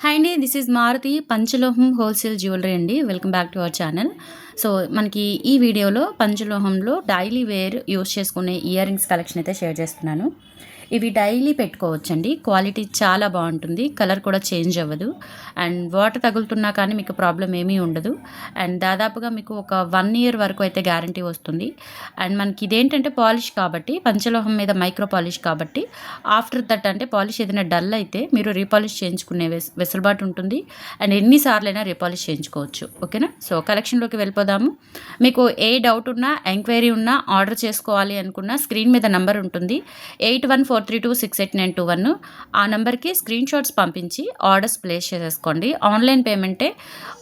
Hi అండి, this is Maruti Panchaloham wholesale jewellery అండి. Welcome back to our channel. So మనకి ఈ వీడియోలో పంచలోహంలో డైలీ వేర్ యూస్ చేసుకునే ఇయర్ రింగ్స్ కలెక్షన్ అయితే షేర్ చేస్తున్నాను. ఇవి డైలీ పెట్టుకోవచ్చండి. క్వాలిటీ చాలా బాగుంటుంది, కలర్ కూడా చేంజ్ అవ్వదు, అండ్ వాటర్ తగులుతున్నా కానీ మీకు ప్రాబ్లం ఏమీ ఉండదు. అండ్ దాదాపుగా మీకు ఒక 1 ఇయర్ వరకు అయితే గ్యారంటీ వస్తుంది. అండ్ మనకి ఇదేంటంటే పాలిష్ కాబట్టి, పంచలోహం మీద మైక్రో పాలిష్ కాబట్టి ఆఫ్టర్ దట్ అంటే పాలిష్ ఏదైనా డల్ అయితే మీరు రీపాలిష్ చేయించుకునే వెసులుబాటు ఉంటుంది. అండ్ ఎన్నిసార్లైనా రీపాలిష్ చేయించుకోవచ్చు. ఓకేనా? సో కలెక్షన్లోకి వెళ్ళిపోదాము. మీకు ఏ డౌట్ ఉన్నా, ఎంక్వైరీ ఉన్నా, ఆర్డర్ చేసుకోవాలి అనుకున్నా స్క్రీన్ మీద నంబర్ ఉంటుంది 8143268921. ఆ నెంబర్కి స్క్రీన్ షాట్స్ పంపించి ఆర్డర్స్ ప్లేస్ చేసేసుకోండి. ఆన్లైన్ పేమెంటే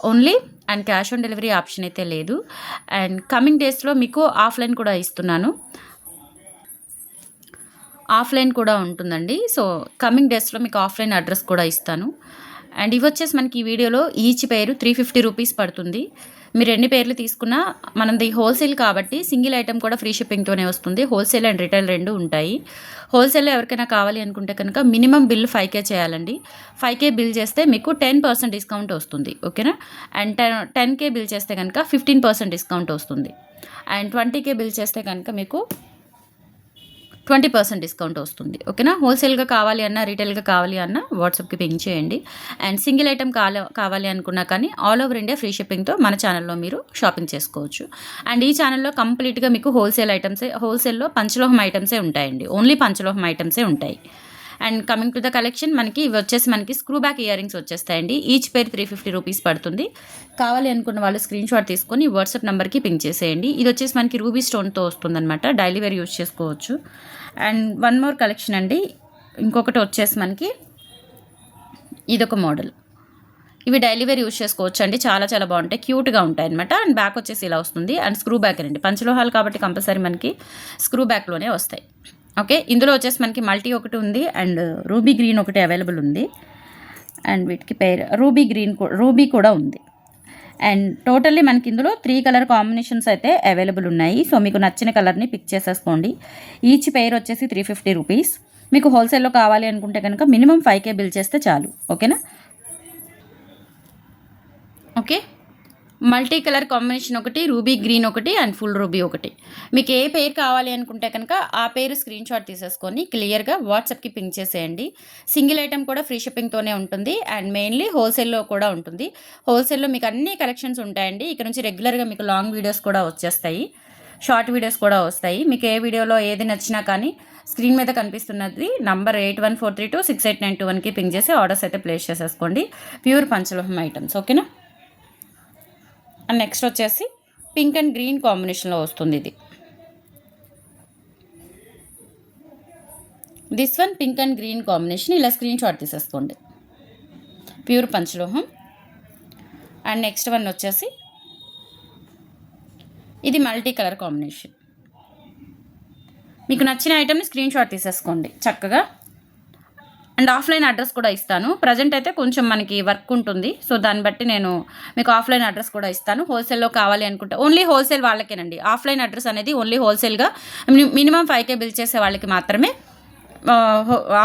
only, and cash on delivery option అయితే లేదు. అండ్ కమింగ్ డేస్లో మీకు ఆఫ్లైన్ కూడా ఇస్తున్నాను, ఆఫ్లైన్ కూడా ఉంటుందండి. సో కమింగ్ డేస్లో మీకు ఆఫ్లైన్ అడ్రస్ కూడా ఇస్తాను. అండ్ ఇవి వచ్చేసి మనకి ఈ వీడియోలో ఈచ్ పేరు 350 రూపీస్ పడుతుంది. మీరు ఎన్ని పేర్లు తీసుకున్నా, మనది హోల్సేల్ కాబట్టి సింగిల్ ఐటెం కూడా ఫ్రీ షిప్పింగ్తోనే వస్తుంది. హోల్సేల్ అండ్ రిటైల్ రెండు ఉంటాయి. హోల్సేల్లో ఎవరికైనా కావాలి అనుకుంటే కనుక మినిమం బిల్ 5K చేయాలండి. 5K బిల్ చేస్తే మీకు 10% డిస్కౌంట్ వస్తుంది. ఓకేనా? అండ్ 10K బిల్ చేస్తే కనుక 15% డిస్కౌంట్ వస్తుంది. అండ్ 20K బిల్ చేస్తే కనుక మీకు 20% డిస్కౌంట్ వస్తుంది. ఓకేనా? హోల్సేల్గా కావాలి అన్నా, రీటైల్గా కావాలి అన్నా వాట్సాప్కి పింగ్ చేయండి. అండ్ సింగిల్ ఐటెం కావాలి అనుకున్నా కానీ ఆల్ ఓవర్ ఇండియా ఫ్రీ షిప్పింగ్తో మన ఛానల్లో మీరు షాపింగ్ చేసుకోవచ్చు. అండ్ ఈ ఛానల్లో కంప్లీట్గా మీకు హోల్సేల్లో పంచలోహం ఐటమ్సే ఉంటాయండి. ఓన్లీ పంచలోహం ఐటమ్సే ఉంటాయి. And coming to the collection, మనకి ఇవి వచ్చేసి మనకి స్క్రూ బ్యాక్ ఇయర్ రింగ్స్ వచ్చేస్తాయండి. ఈచ్ పేర్ 350 రూపీస్ పడుతుంది. కావాలి అనుకున్న వాళ్ళు స్క్రీన్ షాట్ తీసుకొని వాట్సాప్ నెంబర్కి పింక్ చేసేయండి. ఇది వచ్చేసి మనకి రూబీ స్టోన్తో వస్తుందన్నమాట. డైలీ వేర్ యూజ్ చేసుకోవచ్చు. అండ్ వన్ మోర్ కలెక్షన్ అండి, ఇంకొకటి వచ్చేసి మనకి ఇదొక మోడల్. ఇవి డైలీ వేర్ యూజ్ చేసుకోవచ్చు అండి. చాలా చాలా బాగుంటాయి, క్యూట్గా ఉంటాయి అనమాట. అండ్ బ్యాక్ వచ్చేసి ఇలా వస్తుంది. అండ్ స్క్రూ బ్యాక్ అండి, పంచలోహాలు కాబట్టి కంపల్సరీ మనకి స్క్రూ బ్యాక్లోనే వస్తాయి. ఓకే, ఇందులో వచ్చేసి మనకి మల్టీ ఒకటి ఉంది, అండ్ రూబీ గ్రీన్ ఒకటి అవైలబుల్ ఉంది. అండ్ వీటికి పేరు రూబీ కూడా ఉంది. అండ్ టోటల్లీ మనకి ఇందులో 3 కలర్ కాంబినేషన్స్ అయితే అవైలబుల్ ఉన్నాయి. సో మీకు నచ్చిన కలర్ని పిక్ చేసేసుకోండి. ఈచ్ పేర్ వచ్చేసి 350 రూపీస్. మీకు హోల్సేల్లో కావాలి అనుకుంటే కనుక మినిమం 5K బిల్ చేస్తే చాలు. ఓకేనా? ఓకే, మల్టీ కలర్ కాంబినేషన్ ఒకటి, రూబీ గ్రీన్ ఒకటి, అండ్ ఫుల్ రూబీ ఒకటి. మీకు ఏ పేరు కావాలి అనుకుంటే కనుక ఆ పేరు స్క్రీన్ షాట్ తీసేసుకొని క్లియర్గా వాట్సాప్కి పింక్ చేసేయండి. సింగిల్ ఐటెం కూడా ఫ్రీ షిప్పింగ్తోనే ఉంటుంది. అండ్ మెయిన్లీ హోల్సేల్లో కూడా ఉంటుంది. హోల్సేల్లో మీకు అన్ని కలెక్షన్స్ ఉంటాయండి. ఇక్కడ నుంచి రెగ్యులర్గా మీకు లాంగ్ వీడియోస్ కూడా వచ్చేస్తాయి, షార్ట్ వీడియోస్ కూడా వస్తాయి. మీకు ఏ వీడియోలో ఏది నచ్చినా కానీ స్క్రీన్ మీద కనిపిస్తున్నది నంబర్ 8143268921కి పింక్ చేసి ఆర్డర్స్ అయితే ప్లేస్ చేసేసుకోండి. ప్యూర్ పంచలోహం ఐటమ్స్. ఓకేనా? అండ్ నెక్స్ట్ వచ్చేసి పింక్ అండ్ గ్రీన్ కాంబినేషన్లో వస్తుంది ఇది. This one pink and green combination. ఇలా స్క్రీన్ షాట్ తీసేసుకోండి. ప్యూర్ పంచలోహం. అండ్ నెక్స్ట్ వన్ వచ్చేసి ఇది మల్టీ కలర్ కాంబినేషన్. మీకు నచ్చిన ఐటమ్ని స్క్రీన్ షాట్ తీసేసుకోండి చక్కగా. అండ్ ఆఫ్లైన్ అడ్రస్ కూడా ఇస్తాను. ప్రజెంట్ అయితే కొంచెం మనకి వర్క్ ఉంటుంది, సో దాన్ని బట్టి నేను మీకు ఆఫ్లైన్ అడ్రస్ కూడా ఇస్తాను. హోల్సేల్లో కావాలి అనుకుంటే ఓన్లీ హోల్సేల్ వాళ్ళకేనండి. ఆఫ్లైన్ అడ్రస్ అనేది ఓన్లీ హోల్సేల్గా మినిమం 5K బిల్ చేసే వాళ్ళకి మాత్రమే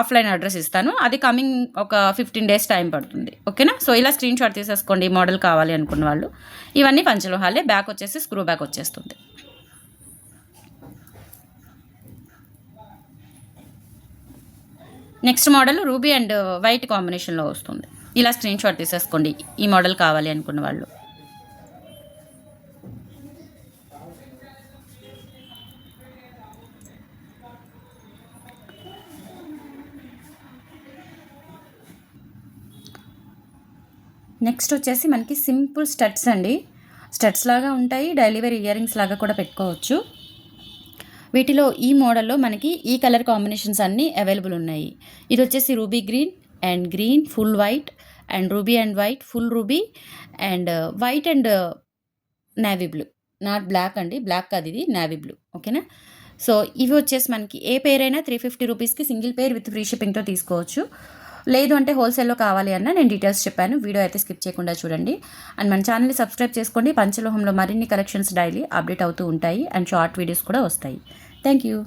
ఆఫ్లైన్ అడ్రస్ ఇస్తాను. అది కమింగ్ ఒక 15 డేస్ టైం పడుతుంది. ఓకేనా? సో ఇలా స్క్రీన్ షాట్ తీసేసుకోండి ఈ మోడల్ కావాలి అనుకున్న వాళ్ళు. ఇవన్నీ పంచలోహాలే. బ్యాక్ వచ్చేసి స్క్రూ బ్యాక్ వచ్చేస్తుంది. Next model ruby and white కాంబినేషన్లో వస్తుంది. ఇలా స్క్రీన్ షాట్ తీసేసుకోండి ఈ మోడల్ కావాలి అనుకున్న వాళ్ళు. నెక్స్ట్ వచ్చేసి మనకి సింపుల్ స్టడ్స్ అండి. స్టడ్స్ లాగా ఉంటాయి, డైలీ వేర్ ఇయర్ రింగ్స్ లాగా కూడా పెట్టుకోవచ్చు. వీటిలో ఈ మోడల్లో మనకి ఈ కలర్ కాంబినేషన్స్ అన్నీ అవైలబుల్ ఉన్నాయి. ఇది వచ్చేసి ruby green and green, full white, and ruby and white, full ruby, and white and navy blue. Not black అండి, బ్లాక్ కాదు, ఇది నేవీ బ్లూ. ఓకేనా? సో ఇవి వచ్చేసి మనకి ఏ పేరైనా 350 రూపీస్కి సింగిల్ పేర్ విత్ ఫ్రీ షిప్పింగ్తో తీసుకోవచ్చు. లేదు అంటే హోల్సేల్లో కావాలి అన్న నేను డీటెయిల్స్ చెప్పాను. వీడియో అయితే స్కిప్ చేయకుండా చూడండి. అండ్ మన ఛానల్ని సబ్స్క్రైబ్ చేసుకోండి. పంచలోహంలో మరిన్ని కలెక్షన్స్ డైలీ అప్డేట్ అవుతూ ఉంటాయి, అండ్ షార్ట్ వీడియోస్ కూడా వస్తాయి. Thank you.